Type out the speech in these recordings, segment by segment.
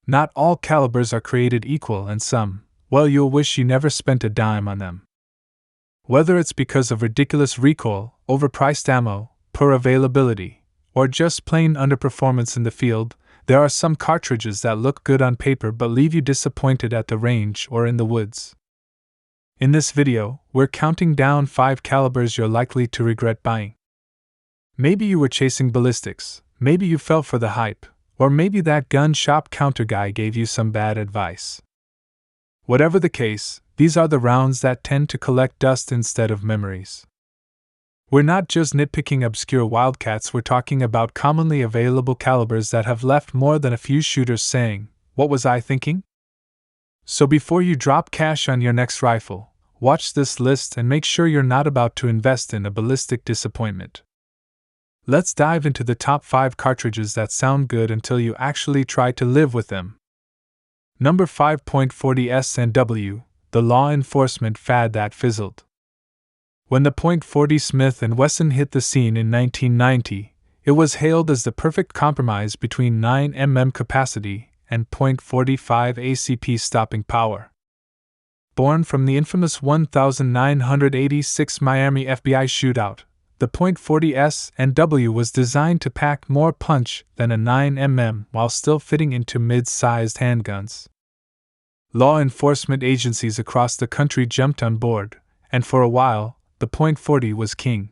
Not all calibers are created equal, and some, well, you'll wish you never spent a dime on them. Whether it's because of ridiculous recoil, overpriced ammo, poor availability, or just plain underperformance in the field, there are some cartridges that look good on paper but leave you disappointed at the range or in the woods. In this video, we're counting down 5 calibers you're likely to regret buying. Maybe you were chasing ballistics, maybe you fell for the hype, or maybe that gun shop counter guy gave you some bad advice. Whatever the case, these are the rounds that tend to collect dust instead of memories. We're not just nitpicking obscure wildcats, we're talking about commonly available calibers that have left more than a few shooters saying, "What was I thinking?" So before you drop cash on your next rifle, watch this list and make sure you're not about to invest in a ballistic disappointment. Let's dive into the top 5 cartridges that sound good until you actually try to live with them. Number 5. .40 S&W, the law enforcement fad that fizzled. When the .40 Smith & Wesson hit the scene in 1990, it was hailed as the perfect compromise between 9mm capacity and .45 ACP stopping power. Born from the infamous 1986 Miami FBI shootout, the .40 S&W was designed to pack more punch than a 9mm while still fitting into mid-sized handguns. Law enforcement agencies across the country jumped on board, and for a while, the .40 was king.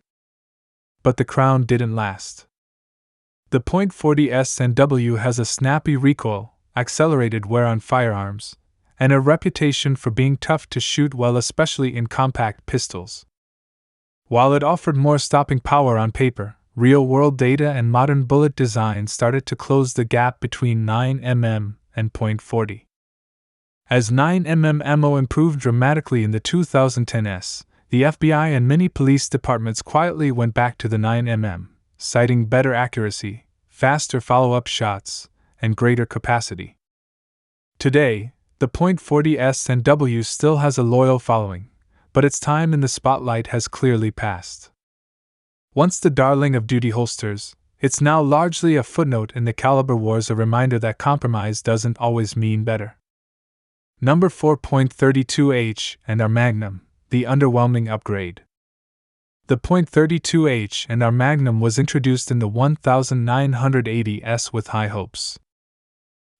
But the crown didn't last. The .40 S&W has a snappy recoil, accelerated wear on firearms, and a reputation for being tough to shoot well, especially in compact pistols. While it offered more stopping power on paper, real-world data and modern bullet design started to close the gap between 9mm and .40. As 9mm ammo improved dramatically in the 2010s, the FBI and many police departments quietly went back to the 9mm, citing better accuracy, faster follow-up shots, and greater capacity. Today, the .40 S&W still has a loyal following, but its time in the spotlight has clearly passed. Once the darling of duty holsters, it's now largely a footnote in the caliber wars, a reminder that compromise doesn't always mean better. Number 4. .32H and our Magnum, the underwhelming upgrade. The .32H and our Magnum was introduced in the 1980s with high hopes.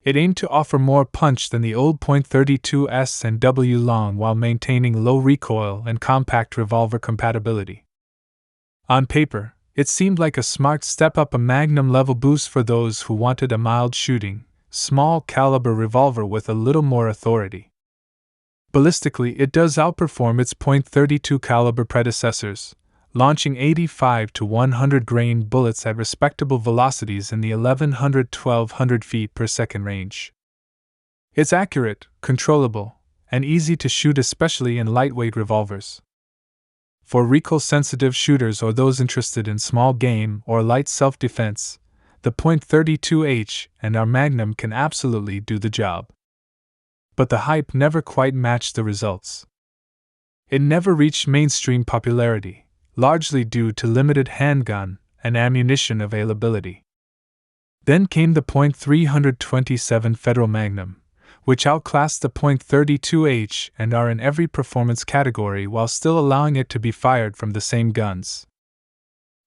It aimed to offer more punch than the old .32 S&W long while maintaining low recoil and compact revolver compatibility. On paper, it seemed like a smart step up, a Magnum level boost for those who wanted a mild shooting, small caliber revolver with a little more authority. Ballistically, it does outperform its .32 caliber predecessors, launching 85 to 100 grain bullets at respectable velocities in the 1100-1200 feet per second range. It's accurate, controllable, and easy to shoot, especially in lightweight revolvers. For recoil-sensitive shooters or those interested in small game or light self-defense, the .32H and our Magnum can absolutely do the job. But the hype never quite matched the results. It never reached mainstream popularity, largely due to limited handgun and ammunition availability. Then came the .327 Federal Magnum, which outclassed the .32H and are in every performance category while still allowing it to be fired from the same guns.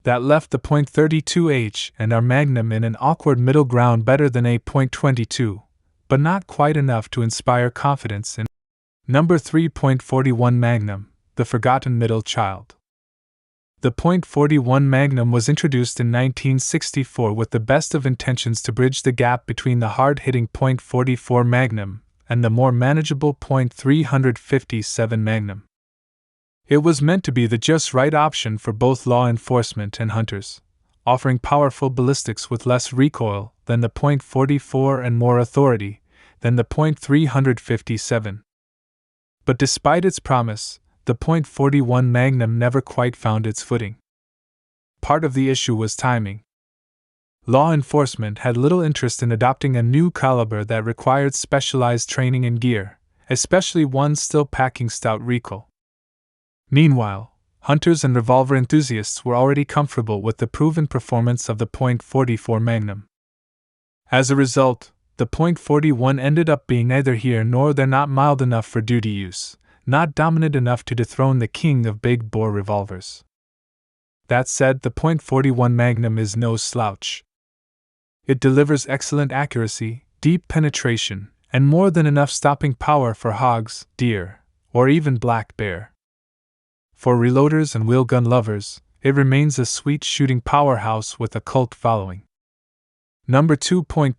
That left the .32H and our Magnum in an awkward middle ground, better than a .22, but not quite enough to inspire confidence in. Number 3. .41 Magnum, the forgotten middle child. The .41 Magnum was introduced in 1964 with the best of intentions to bridge the gap between the hard-hitting .44 Magnum and the more manageable .357 Magnum. It was meant to be the just right option for both law enforcement and hunters, offering powerful ballistics with less recoil than the .44 and more authority than the .357. But despite its promise, the .41 Magnum never quite found its footing. Part of the issue was timing. Law enforcement had little interest in adopting a new caliber that required specialized training and gear, especially one still packing stout recoil. Meanwhile, hunters and revolver enthusiasts were already comfortable with the proven performance of the .44 Magnum. As a result, the .41 ended up being neither here nor there, not mild enough for duty use, not dominant enough to dethrone the king of big-bore revolvers. That said, the .41 Magnum is no slouch. It delivers excellent accuracy, deep penetration, and more than enough stopping power for hogs, deer, or even black bear. For reloaders and wheelgun lovers, it remains a sweet shooting powerhouse with a cult following. Number 2.25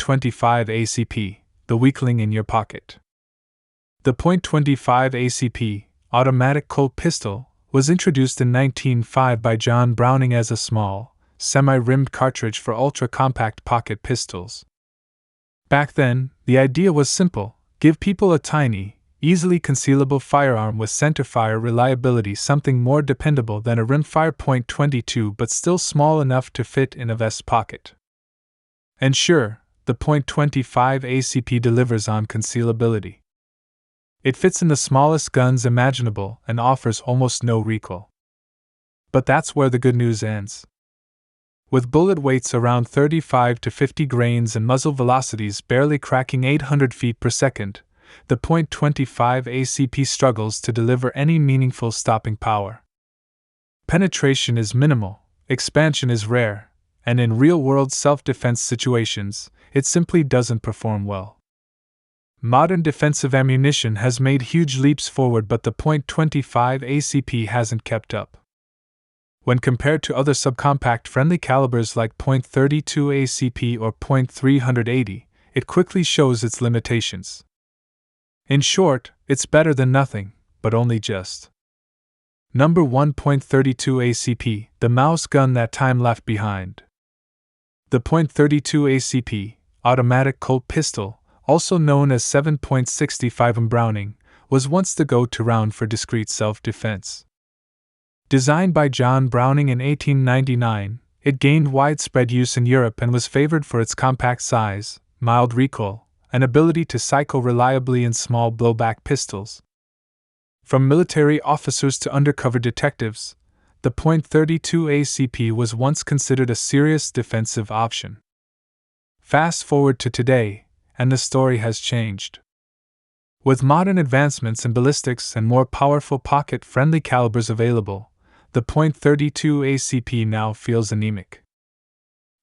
ACP, the weakling in your pocket. The .25 ACP, automatic Colt pistol, was introduced in 1905 by John Browning as a small, semi-rimmed cartridge for ultra-compact pocket pistols. Back then, the idea was simple: give people a tiny, easily concealable firearm with centerfire reliability, something more dependable than a rimfire .22 but still small enough to fit in a vest pocket. And sure, the .25 ACP delivers on concealability. It fits in the smallest guns imaginable and offers almost no recoil. But that's where the good news ends. With bullet weights around 35 to 50 grains and muzzle velocities barely cracking 800 feet per second, the .25 ACP struggles to deliver any meaningful stopping power. Penetration is minimal, expansion is rare, and in real-world self-defense situations, it simply doesn't perform well. Modern defensive ammunition has made huge leaps forward, but the .25 ACP hasn't kept up. When compared to other subcompact friendly calibers like .32 ACP or .380, it quickly shows its limitations. In short, it's better than nothing, but only just. Number 1.32 ACP, the mouse gun that time left behind. The .32 ACP, automatic Colt pistol, also known as 7.65 Browning, was once the go-to round for discreet self-defense. Designed by John Browning in 1899, it gained widespread use in Europe and was favored for its compact size, mild recoil, and ability to cycle reliably in small blowback pistols. From military officers to undercover detectives, the .32 ACP was once considered a serious defensive option. Fast forward to today, and the story has changed. With modern advancements in ballistics and more powerful pocket-friendly calibers available, the .32 ACP now feels anemic.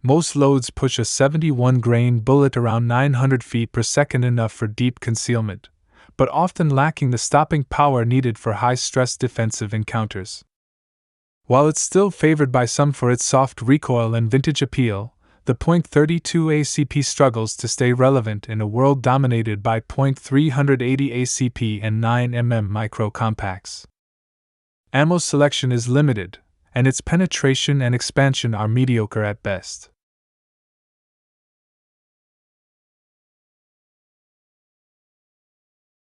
Most loads push a 71-grain bullet around 900 feet per second, enough for deep concealment, but often lacking the stopping power needed for high-stress defensive encounters. While it's still favored by some for its soft recoil and vintage appeal, the .32 ACP struggles to stay relevant in a world dominated by .380 ACP and 9mm micro compacts. Ammo selection is limited, and its penetration and expansion are mediocre at best.